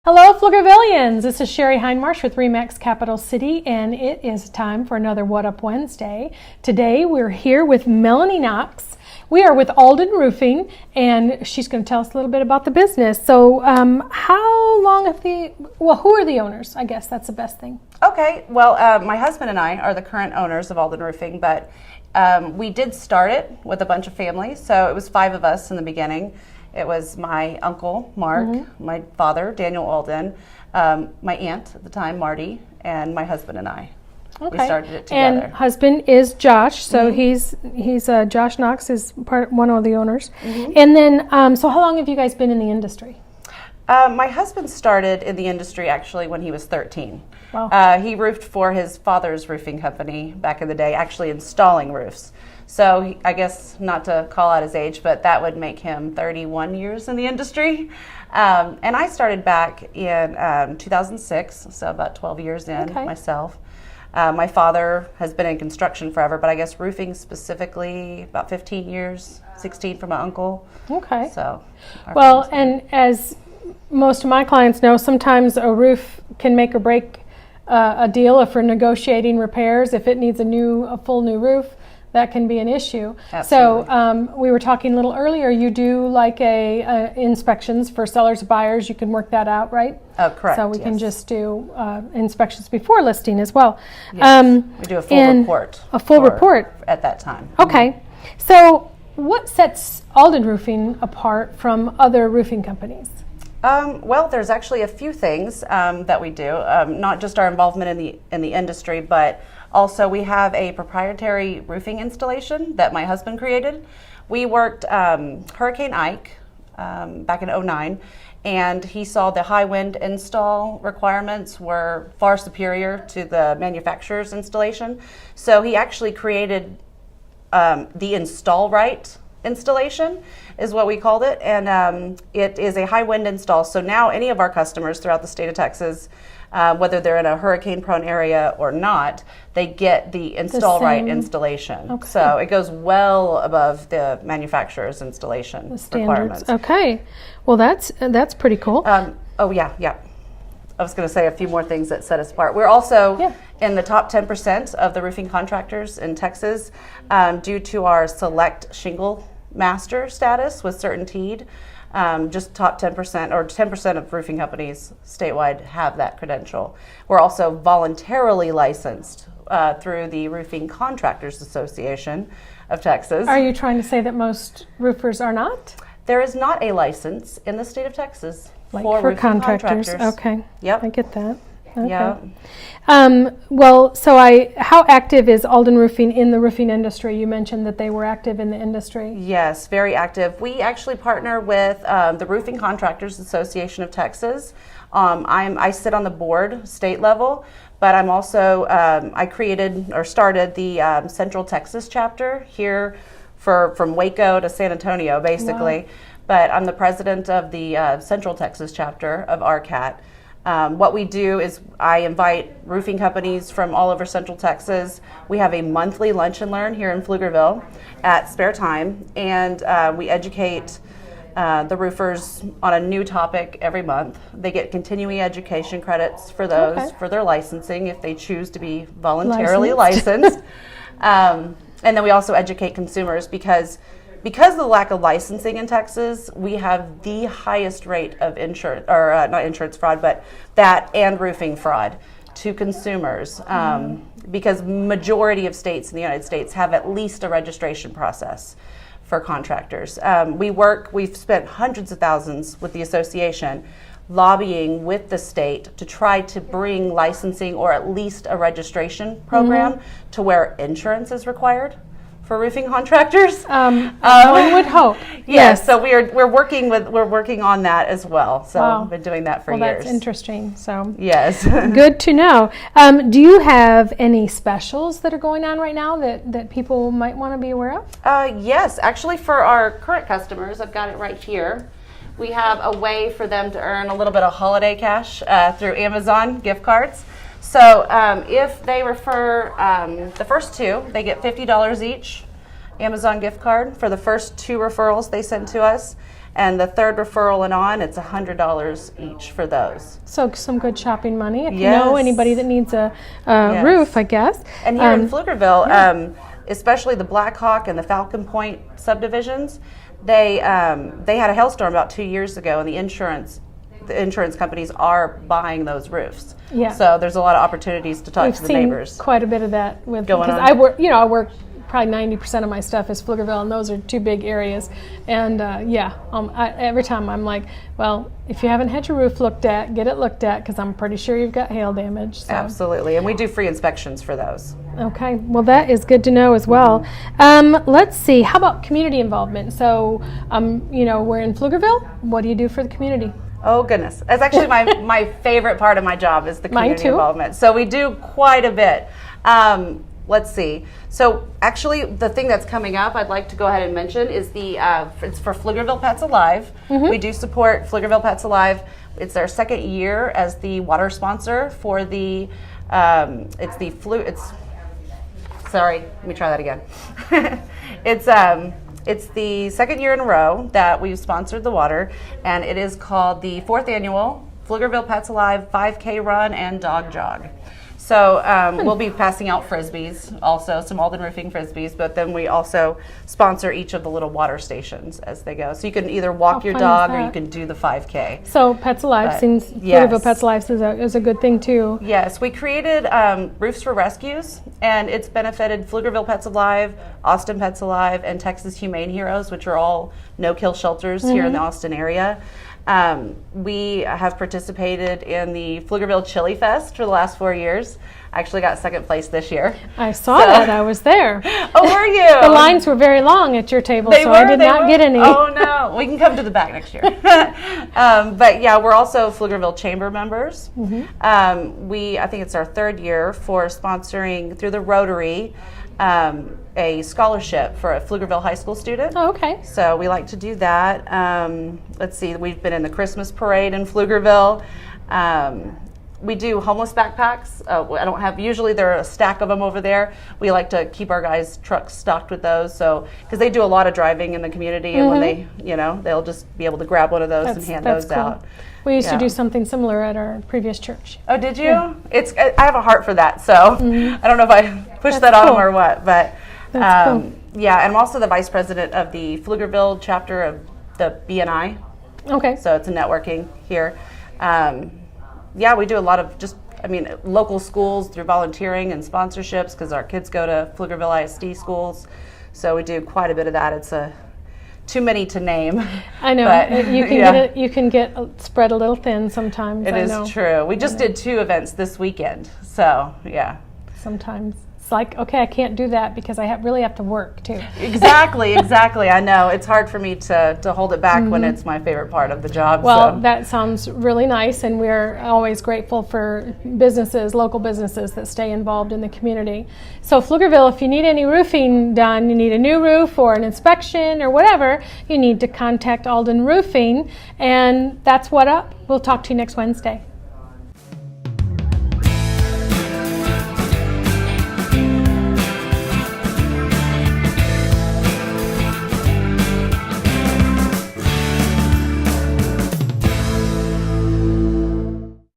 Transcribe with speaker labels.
Speaker 1: Hello, Pflugervillians. This is Sherry Hindmarsh with RE/MAX Capital City, and it is time for another What Up Wednesday. Today, we're here with Melanie Knox. We are with Alden Roofing, and she's going to tell us a little bit about the business. So, how long have who are the owners? I guess that's the best thing.
Speaker 2: Okay. Well, my husband and I are the current owners of Alden Roofing, but we did start it with a bunch of families. So it was 5 of us in the beginning. It was my uncle, Mark, my father, Daniel Alden, my aunt at the time, Marty, and my husband and I.
Speaker 1: Okay.
Speaker 2: We started it together.
Speaker 1: And husband is Josh, so he's Josh Knox is one of the owners. And then, so how long have you guys been in the industry?
Speaker 2: My husband started in the industry actually when he was 13.
Speaker 1: Wow.
Speaker 2: He roofed for his father's roofing company back in the day, actually installing roofs. So I guess not to call out his age, but that would make him 31 years in the industry. And I started back in 2006, so about 12 years in myself. My father has been in construction forever, but I guess roofing specifically about 15 years, 16 for my uncle.
Speaker 1: Okay.
Speaker 2: So,
Speaker 1: well, and as most of my clients know, sometimes a roof can make or break a deal if we're negotiating repairs. If it needs a full new roof, that can be an issue.
Speaker 2: Absolutely.
Speaker 1: So we were talking a little earlier, you do like inspections for sellers and buyers. You can work that out, right?
Speaker 2: Oh, correct.
Speaker 1: So we can just do inspections before listing as well.
Speaker 2: Yes. We do a full report.
Speaker 1: A full report.
Speaker 2: At that time.
Speaker 1: Okay. So what sets Alden Roofing apart from other roofing companies?
Speaker 2: Well, there's actually a few things that we do, not just our involvement in the industry, but also we have a proprietary roofing installation that my husband created. We worked Hurricane Ike back in 2009, and he saw the high wind install requirements were far superior to the manufacturer's installation. So he actually created the Install Right installation is what we called it, and it is a high wind install. So now any of our customers throughout the state of Texas, whether they're in a hurricane prone area or not, they get the Install Right installation. Okay. So it goes well above the manufacturer's installation requirements.
Speaker 1: Okay, well that's pretty cool.
Speaker 2: Oh yeah. I was going to say a few more things that set us apart. We're also in the top 10% of the roofing contractors in Texas due to our select shingle master status with CertainTeed. Just top 10% or 10% of roofing companies statewide have that credential. We're also voluntarily licensed through the Roofing Contractors Association of Texas.
Speaker 1: Are you trying to say that most roofers are not?
Speaker 2: There is not a license in the state of Texas
Speaker 1: for contractors. Okay.
Speaker 2: Yep.
Speaker 1: I get that. Okay.
Speaker 2: Yeah.
Speaker 1: Well, so how active is Alden Roofing in the roofing industry? You mentioned that they were active in the industry.
Speaker 2: Yes, very active. We actually partner with the Roofing Contractors Association of Texas. I sit on the board, state level, but I'm also I created or started the Central Texas chapter here from Waco to San Antonio, basically. Wow. But I'm the president of the Central Texas chapter of RCAT. What we do is I invite roofing companies from all over Central Texas. We have a monthly lunch and learn here in Pflugerville at Spare Time, and we educate the roofers on a new topic every month. They get continuing education credits for those for their licensing if they choose to be voluntarily licensed. And then we also educate consumers because of the lack of licensing in Texas, we have the highest rate of not insurance fraud, but that and roofing fraud to consumers. Because majority of states in the United States have at least a registration process for contractors. We've spent hundreds of thousands with the association lobbying with the state to try to bring licensing or at least a regration program to where insurance is required for roofing contractors.
Speaker 1: One would hope.
Speaker 2: Yes. So we're working on that as well. So I've been doing that for years.
Speaker 1: That's interesting. So
Speaker 2: yes.
Speaker 1: Good to know. Do you have any specials that are going on right now that people might want to be aware of?
Speaker 2: Yes, actually for our current customers, I've got it right here. We have a way for them to earn a little bit of holiday cash through Amazon gift cards. So if they refer the first 2, they get $50 each Amazon gift card for the first 2 referrals they send to us. And the third referral and on, it's $100 each for those.
Speaker 1: So some good shopping money if you
Speaker 2: Yes.
Speaker 1: know anybody that needs a
Speaker 2: Yes.
Speaker 1: roof, I guess.
Speaker 2: And here in Pflugerville, especially the Black Hawk and the Falcon Point subdivisions, they had a hailstorm about 2 years ago, and the insurance companies are buying those roofs.
Speaker 1: Yeah.
Speaker 2: So there's a lot of opportunities to talk
Speaker 1: We've
Speaker 2: to the
Speaker 1: seen
Speaker 2: neighbors.
Speaker 1: quite a bit of that with
Speaker 2: Going
Speaker 1: because
Speaker 2: on.
Speaker 1: I work probably 90% of my stuff is Pflugerville, and those are two big areas. And every time I'm like, well, if you haven't had your roof looked at, get it looked at, because I'm pretty sure you've got hail damage. So.
Speaker 2: Absolutely, and we do free inspections for those.
Speaker 1: Okay, well that is good to know as well. Let's see, how about community involvement? So, we're in Pflugerville. What do you do for the community?
Speaker 2: Oh goodness, that's actually my favorite part of my job is the
Speaker 1: Mine
Speaker 2: community
Speaker 1: too.
Speaker 2: involvement. So we do quite a bit. Let's see. So actually, the thing that's coming up, I'd like to go ahead and mention is it's for Pflugerville Pets Alive.
Speaker 1: Mm-hmm.
Speaker 2: We do support Pflugerville Pets Alive. It's their second year as the water sponsor for the. Sorry, let me try that again. It's the second year in a row that we've sponsored the water, and it is called the 4th annual Pflugerville Pets Alive 5K Run and Dog Jog. So we'll be passing out Frisbees, also some Alden Roofing Frisbees, but then we also sponsor each of the little water stations as they go. So you can either walk your
Speaker 1: fun is
Speaker 2: dog or
Speaker 1: that?
Speaker 2: you can do the 5K.
Speaker 1: So Pets Alive
Speaker 2: But,
Speaker 1: seems
Speaker 2: yes.
Speaker 1: Pflugerville Pets Alive is a good thing too.
Speaker 2: Yes, we created Roofs for Rescues, and it's benefited Pflugerville Pets Alive, Austin Pets Alive, and Texas Humane Heroes, which are all no-kill shelters here in the Austin area. We have participated in the Pflugerville Chili Fest for the last 4 years. I actually got second place this year.
Speaker 1: I saw that. I was there.
Speaker 2: Oh, were you?
Speaker 1: The lines were very long at your table, so I did not get any.
Speaker 2: Oh, no. We can come to the back next year. But yeah, we're also Pflugerville Chamber members. I think it's our third year for sponsoring through the Rotary a scholarship for a Pflugerville high school student.
Speaker 1: Oh, okay.
Speaker 2: So we like to do that. Let's see, we've been in the Christmas parade in Pflugerville. We do homeless backpacks. Usually there are a stack of them over there. We like to keep our guys' trucks stocked with those, so because they do a lot of driving in the community, and when they, they'll just be able to grab one of those and hand those
Speaker 1: cool.
Speaker 2: out.
Speaker 1: We used to
Speaker 2: Yeah.
Speaker 1: do something similar at our previous church.
Speaker 2: Oh, did you?
Speaker 1: Yeah.
Speaker 2: I have a heart for that, so I don't know if I pushed that on
Speaker 1: cool.
Speaker 2: them or what, but
Speaker 1: That's cool.
Speaker 2: yeah, and I'm also the vice president of the Pflugerville chapter of the BNI.
Speaker 1: Okay.
Speaker 2: So it's a networking here. Yeah, we do a lot of local schools through volunteering and sponsorships because our kids go to Pflugerville ISD schools. So we do quite a bit of that. It's too many to name.
Speaker 1: I know.
Speaker 2: But,
Speaker 1: You can get spread a little thin sometimes.
Speaker 2: It
Speaker 1: I
Speaker 2: is
Speaker 1: know.
Speaker 2: true. We just did 2 events this weekend. So, yeah.
Speaker 1: Sometimes it's like, okay, I can't do that because I really have to work too.
Speaker 2: Exactly. I know. It's hard for me to hold it back when it's my favorite part of the job.
Speaker 1: Well,
Speaker 2: so.
Speaker 1: that sounds really nice, and we're always grateful for local businesses that stay involved in the community. So Pflugerville, if you need any roofing done, you need a new roof or an inspection or whatever, you need to contact Alden Roofing, and that's What Up. We'll talk to you next Wednesday.